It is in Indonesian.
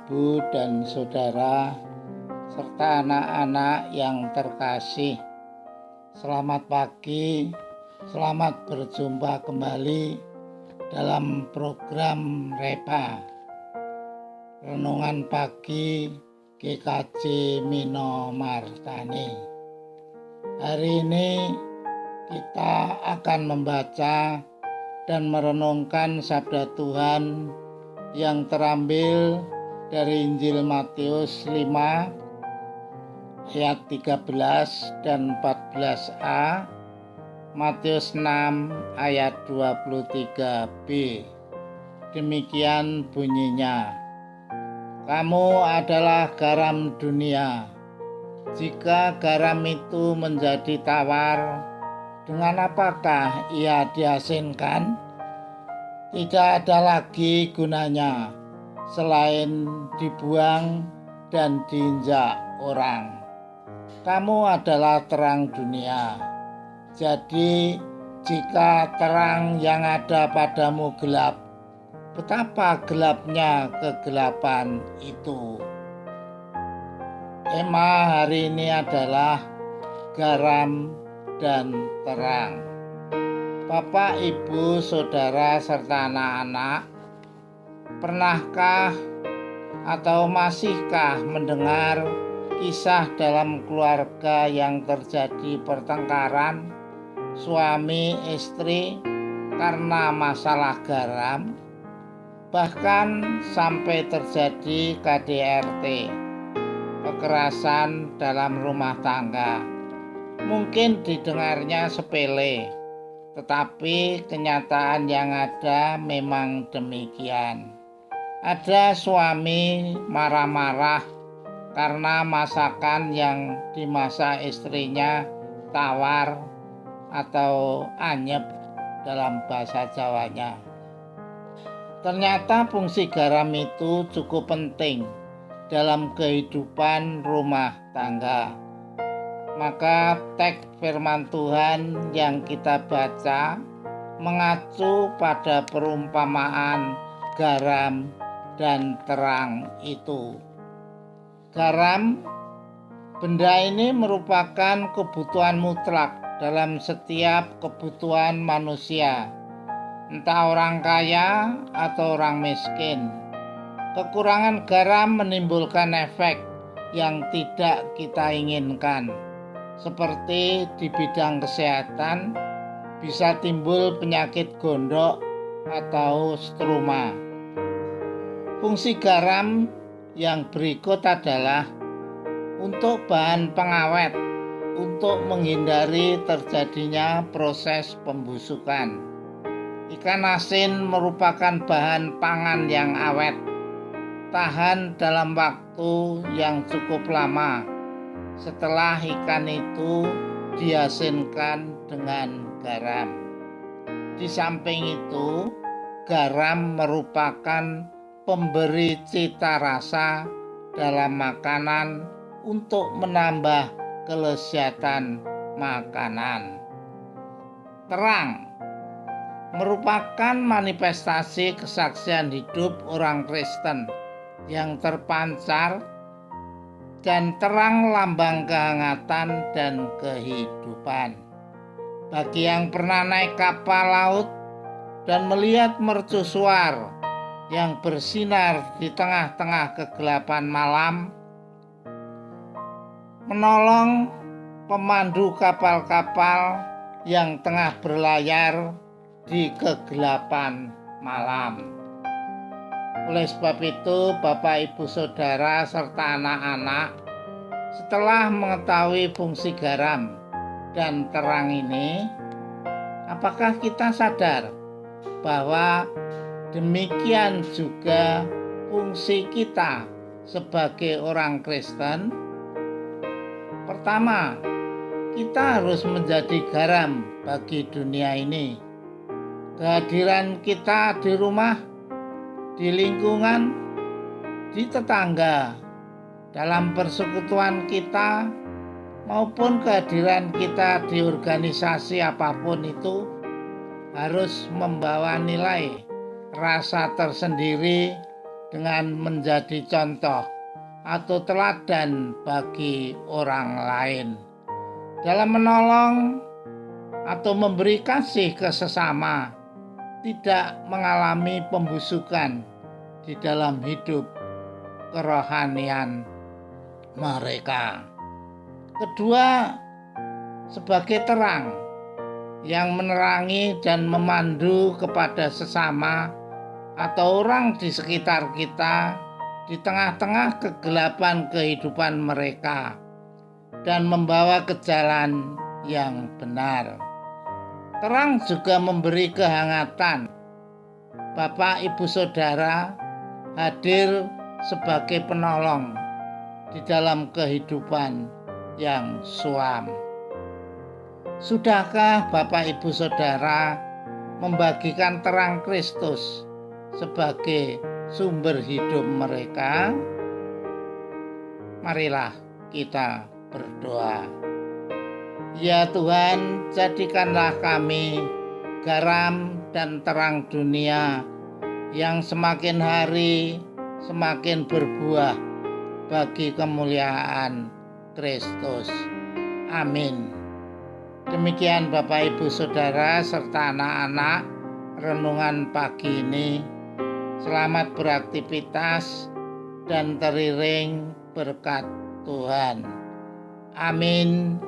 Ibu dan saudara, serta anak-anak yang terkasih. Selamat pagi, selamat berjumpa kembali dalam program REPA, Renungan Pagi GKJ Mino Martani. Hari ini kita akan membaca dan merenungkan sabda Tuhan yang terambil dari Injil Matius 5 ayat 13 dan 14a, Matius 6 ayat 23b. Demikian bunyinya: kamu adalah garam dunia. Jika garam itu menjadi tawar, dengan apakah ia diasinkan? Tidak ada lagi gunanya selain dibuang dan diinjak orang. Kamu adalah terang dunia. Jadi jika terang yang ada padamu gelap, betapa gelapnya kegelapan itu. Tema hari ini adalah garam dan terang. Bapak, Ibu, Saudara, serta anak-anak, pernahkah atau masihkah mendengar kisah dalam keluarga yang terjadi pertengkaran suami istri karena masalah garam, bahkan sampai terjadi KDRT, kekerasan dalam rumah tangga? Mungkin didengarnya sepele, tetapi kenyataan yang ada memang demikian. Ada suami marah-marah karena masakan yang dimasak istrinya tawar atau anyep dalam bahasa Jawanya. Ternyata fungsi garam itu cukup penting dalam kehidupan rumah tangga. Maka teks firman Tuhan yang kita baca mengacu pada perumpamaan garam dan terang itu. Garam, benda ini merupakan kebutuhan mutlak dalam setiap kebutuhan manusia, entah orang kaya atau orang miskin. Kekurangan garam menimbulkan efek yang tidak kita inginkan, seperti di bidang kesehatan bisa timbul penyakit gondok atau struma. Fungsi garam yang berikut adalah untuk bahan pengawet, untuk menghindari terjadinya proses pembusukan. Ikan asin merupakan bahan pangan yang awet, tahan dalam waktu yang cukup lama setelah ikan itu diasinkan dengan garam. Di samping itu, garam merupakan pemberi cita rasa dalam makanan untuk menambah kelezatan makanan. Terang merupakan manifestasi kesaksian hidup orang Kristen yang terpancar, dan terang lambang kehangatan dan kehidupan. Bagi yang pernah naik kapal laut dan melihat mercusuar yang bersinar di tengah-tengah kegelapan malam, menolong pemandu kapal-kapal yang tengah berlayar di kegelapan malam. Oleh sebab itu, Bapak, Ibu, Saudara, serta anak-anak, setelah mengetahui fungsi garam dan terang ini, apakah kita sadar bahwa demikian juga fungsi kita sebagai orang Kristen? Pertama, kita harus menjadi garam bagi dunia ini. Kehadiran kita di rumah, di lingkungan, di tetangga, dalam persekutuan kita, maupun kehadiran kita di organisasi apapun itu harus membawa nilai rasa tersendiri dengan menjadi contoh atau teladan bagi orang lain dalam menolong atau memberi kasih ke sesama, tidak mengalami pembusukan di dalam hidup kerohanian mereka. Kedua, sebagai terang yang menerangi dan memandu kepada sesama atau orang di sekitar kita di tengah-tengah kegelapan kehidupan mereka dan membawa ke jalan yang benar. Terang juga memberi kehangatan. Bapak, Ibu, Saudara hadir sebagai penolong di dalam kehidupan yang suam. Sudahkah Bapak, Ibu, Saudara membagikan terang Kristus sebagai sumber hidup mereka? Marilah kita berdoa. Ya Tuhan, jadikanlah kami garam dan terang dunia yang semakin hari semakin berbuah bagi kemuliaan Kristus. Amin. Demikian Bapak, Ibu, Saudara serta anak-anak renungan pagi ini. Selamat beraktivitas dan teriring berkat Tuhan. Amin.